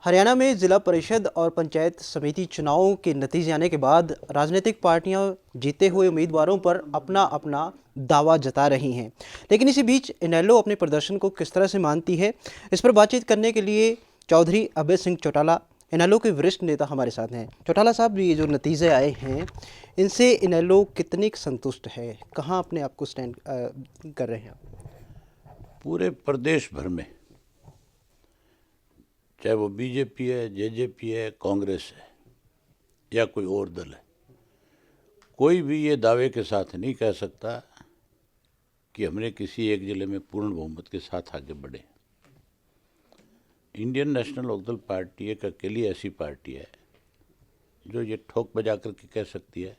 हरियाणा में जिला परिषद और पंचायत समिति चुनावों के नतीजे आने के बाद राजनीतिक पार्टियां जीते हुए उम्मीदवारों पर अपना अपना दावा जता रही हैं। लेकिन इसी बीच इनेलो अपने प्रदर्शन को किस तरह से मानती है, इस पर बातचीत करने के लिए चौधरी अभय सिंह चौटाला, इनेलो के वरिष्ठ नेता हमारे साथ हैं। चौटाला साहब, ये जो नतीजे आए हैं, इनसे इनेलो कितनी संतुष्ट है? कहाँ अपने आप को स्टैंड कर रहे हैं आप? पूरे प्रदेश भर में, चाहे वो बीजेपी है, जेजेपी है, कांग्रेस है या कोई और दल है, कोई भी ये दावे के साथ नहीं कह सकता कि हमने किसी एक जिले में पूर्ण बहुमत के साथ आगे बढ़े। इंडियन नेशनल लोकदल पार्टी एक अकेली ऐसी पार्टी है जो ये ठोक बजा करके कह सकती है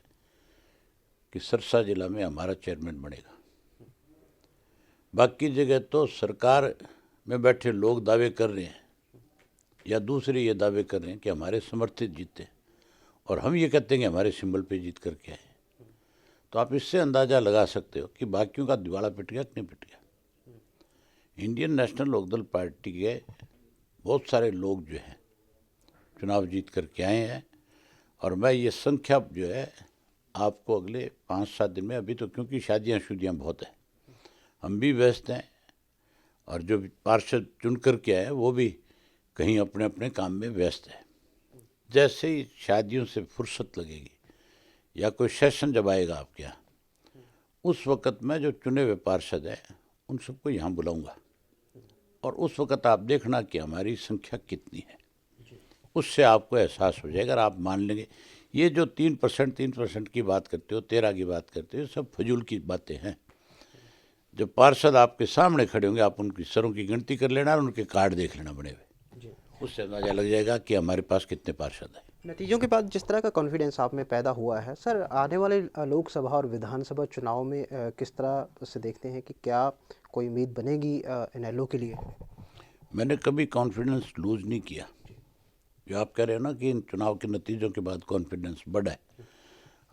कि सिरसा जिला में हमारा चेयरमैन बनेगा। बाकी जगह तो सरकार में बैठे लोग दावे कर रहे हैं या दूसरे ये दावे कर रहे हैं कि हमारे समर्थित जीते, और हम ये कहते हैं कि हमारे सिंबल पे जीत करके आए। तो आप इससे अंदाज़ा लगा सकते हो कि बाकियों का दिवाला पिट गया कि नहीं पिट गया। इंडियन नेशनल लोकदल पार्टी के बहुत सारे लोग जो हैं चुनाव जीत करके आए हैं, और मैं ये संख्या जो है आपको अगले 5-7 दिन में, अभी तो क्योंकि शादियाँ बहुत हैं, हम भी व्यस्त हैं, और जो पार्षद चुन करके आए वो भी कहीं अपने अपने काम में व्यस्त है। जैसे ही शादियों से फुर्सत लगेगी या कोई सेशन जब आएगा आपके यहाँ, उस वक़्त मैं जो चुने हुए पार्षद हैं उन सबको यहाँ बुलाऊंगा, और उस वक़्त आप देखना कि हमारी संख्या कितनी है। उससे आपको एहसास हो जाएगा। आप मान लेंगे ये जो 3% की बात करते हो, 13 की बात करते हो, सब फजूल की बातें हैं। जब पार्षद आपके सामने खड़े होंगे, आप उनकी सरों की गिनती कर लेना और उनके कार्ड देख लेना बने हुए, उससे अंदाजा लग जाएगा कि हमारे पास कितने पार्षद हैं। नतीजों के बाद जिस तरह का कॉन्फिडेंस आप में पैदा हुआ है सर, आने वाले लोकसभा और विधानसभा चुनाव में किस तरह से देखते हैं कि क्या कोई उम्मीद बनेगी इनेलो के लिए? मैंने कभी कॉन्फिडेंस लूज़ नहीं किया। जो आप कह रहे हो ना कि इन चुनाव के नतीजों के बाद कॉन्फिडेंस बढ़ा है,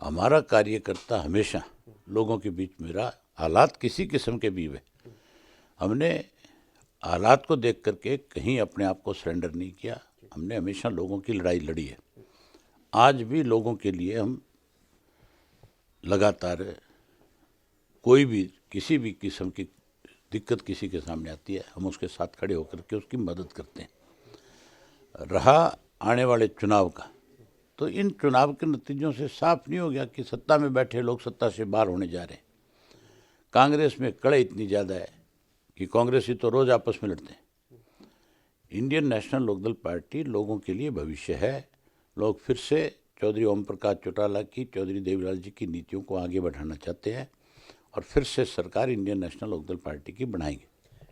हमारा कार्यकर्ता हमेशा लोगों के बीच में रहा। हालात किसी किस्म के भी हुए, हमने हालात को देख करके कहीं अपने आप को सरेंडर नहीं किया। हमने हमेशा लोगों की लड़ाई लड़ी है। आज भी लोगों के लिए हम लगातार, कोई भी किसी भी किस्म की दिक्कत किसी के सामने आती है, हम उसके साथ खड़े होकर के उसकी मदद करते हैं। रहा आने वाले चुनाव का, तो इन चुनाव के नतीजों से साफ नहीं हो गया कि सत्ता में बैठे लोग सत्ता से बाहर होने जा रहे हैं। कांग्रेस में कड़े इतनी ज़्यादा है कि कांग्रेसी तो रोज़ आपस में लड़ते हैं। इंडियन नेशनल लोकदल पार्टी लोगों के लिए भविष्य है। लोग फिर से चौधरी ओम प्रकाश चौटाला की, चौधरी देवीलाल जी की नीतियों को आगे बढ़ाना चाहते हैं, और फिर से सरकार इंडियन नेशनल लोकदल पार्टी की बनाएंगे।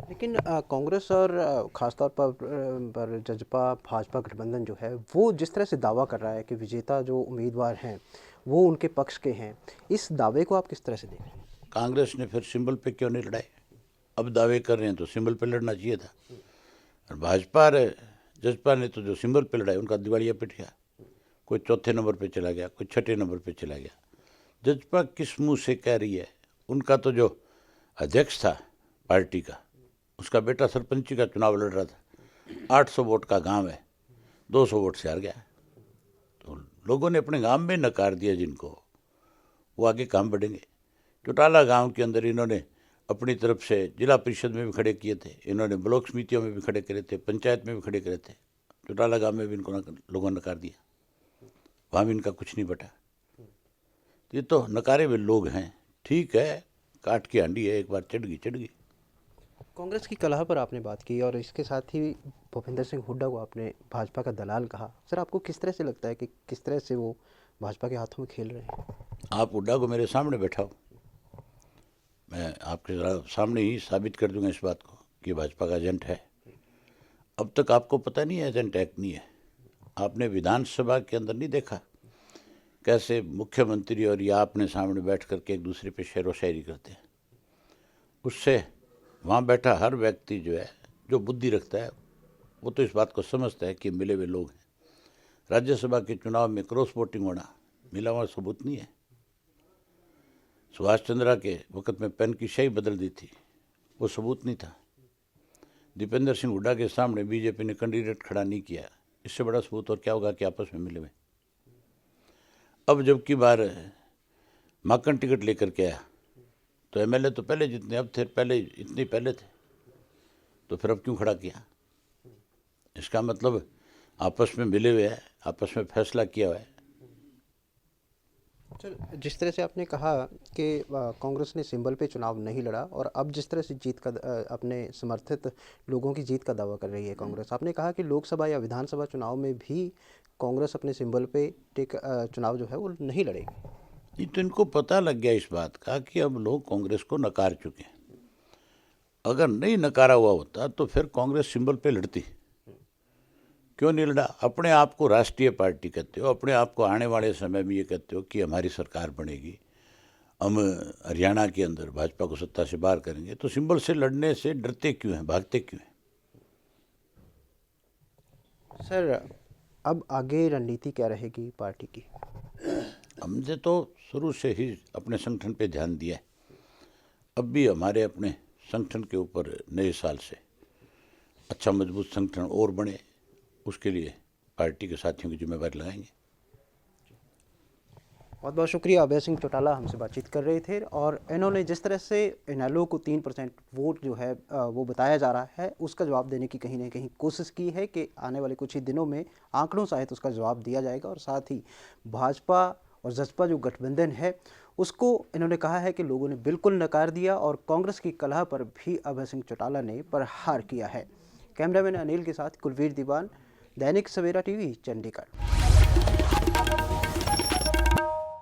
लेकिन कांग्रेस और ख़ासतौर पर जजपा भाजपा गठबंधन जो है, वो जिस तरह से दावा कर रहा है कि विजेता जो उम्मीदवार हैं वो उनके पक्ष के हैं, इस दावे को आप किस तरह से देख रहे हैं? कांग्रेस ने फिर सिंबल पे क्यों नहीं लड़ाई? अब दावे कर रहे हैं तो सिंबल पे लड़ना चाहिए था। और भाजपा और जजपा ने तो जो सिंबल पे लड़ाई, उनका दिवालिया पिट गया। कोई चौथे नंबर पे चला गया, कोई छठे नंबर पे चला गया। जजपा किस मुंह से कह रही है? उनका तो जो अध्यक्ष था पार्टी का, उसका बेटा सरपंची का चुनाव लड़ रहा था। 800 वोट का गांव है, 200 वोट से हार गया। तो लोगों ने अपने गांव में नकार दिया जिनको, वो आगे काम बढ़ेंगे। चौटाला गांव के अंदर इन्होंने अपनी तरफ से जिला परिषद में भी खड़े किए थे, इन्होंने ब्लॉक समितियों में भी खड़े करे थे, पंचायत में भी खड़े करे थे। चौटाला गांव में भी इनको लोगों ने नकार दिया, वहाँ भी इनका कुछ नहीं बटा। ये तो नकारे हुए लोग हैं। ठीक है, काट की हांडी है, एक बार चढ़ गई। कांग्रेस की कलह पर आपने बात की और इसके साथ ही भूपेंद्र सिंह हुड्डा को आपने भाजपा का दलाल कहा। सर, आपको किस तरह से लगता है कि किस तरह से वो भाजपा के हाथों में खेल रहे हैं? आप हुड्डा को मेरे सामने बैठाओ, मैं आपके सामने ही साबित कर दूंगा इस बात को कि भाजपा का एजेंट है। अब तक आपको पता नहीं है एजेंट है नहीं है? आपने विधानसभा के अंदर नहीं देखा कैसे मुख्यमंत्री और या अपने सामने बैठ करके एक दूसरे पे शेरो शायरी करते हैं? उससे वहाँ बैठा हर व्यक्ति जो है, जो बुद्धि रखता है, वो तो इस बात को समझता है कि मिले हुए लोग हैं। राज्यसभा के चुनाव में क्रॉस वोटिंग होना मिला हुआ सबूत नहीं है। सुभाष चंद्रा के वक्त में पेन की स्याही बदल दी थी, वो सबूत नहीं था। दीपेंद्र सिंह हुड्डा के सामने बीजेपी ने कैंडिडेट खड़ा नहीं किया, इससे बड़ा सबूत और क्या होगा कि आपस में मिले हुए। अब जब की बार माकन टिकट लेकर के आया तो एमएलए तो पहले जितने अब थे, पहले इतने पहले थे, तो फिर अब क्यों खड़ा किया? इसका मतलब आपस में मिले हुए हैं, आपस में फैसला किया हुआ है। सर, जिस तरह से आपने कहा कि कांग्रेस ने सिंबल पे चुनाव नहीं लड़ा और अब जिस तरह से जीत का अपने समर्थित लोगों की जीत का दावा कर रही है कांग्रेस, आपने कहा कि लोकसभा या विधानसभा चुनाव में भी कांग्रेस अपने सिंबल पे चुनाव जो है वो नहीं लड़ेगी। ये तो इनको पता लग गया इस बात का कि अब लोग कांग्रेस को नकार चुके हैं। अगर नहीं नकारा हुआ होता तो फिर कांग्रेस सिंबल पे लड़ती, क्यों नहीं लड़ा? अपने आप को राष्ट्रीय पार्टी कहते हो, अपने आप को आने वाले समय में ये कहते हो कि हमारी सरकार बनेगी, हम हरियाणा के अंदर भाजपा को सत्ता से बाहर करेंगे, तो सिंबल से लड़ने से डरते क्यों हैं, भागते क्यों हैं? सर, अब आगे रणनीति क्या रहेगी पार्टी की? हमने तो शुरू से ही अपने संगठन पे ध्यान दिया है। अब भी हमारे अपने संगठन के ऊपर नए साल से अच्छा मजबूत संगठन और बने, उसके लिए पार्टी के साथियों की जिम्मेवारी लगाएंगे। बहुत बहुत शुक्रिया। अभय सिंह चौटाला हमसे बातचीत कर रहे थे और इन्होंने जिस तरह से इनेलो को 3% वोट जो है वो बताया जा रहा है, उसका जवाब देने की कहीं ना कहीं कोशिश की है कि आने वाले कुछ ही दिनों में आंकड़ों सहित उसका जवाब दिया जाएगा। और साथ ही भाजपा और जसपा जो गठबंधन है उसको इन्होंने कहा है कि लोगों ने बिल्कुल नकार दिया और कांग्रेस की कलह पर भी अभय सिंह चौटाला ने प्रहार किया है। कैमरामैन अनिल के साथ कुलवीर दीवान, दैनिक सवेरा टीवी, चंडीगढ़।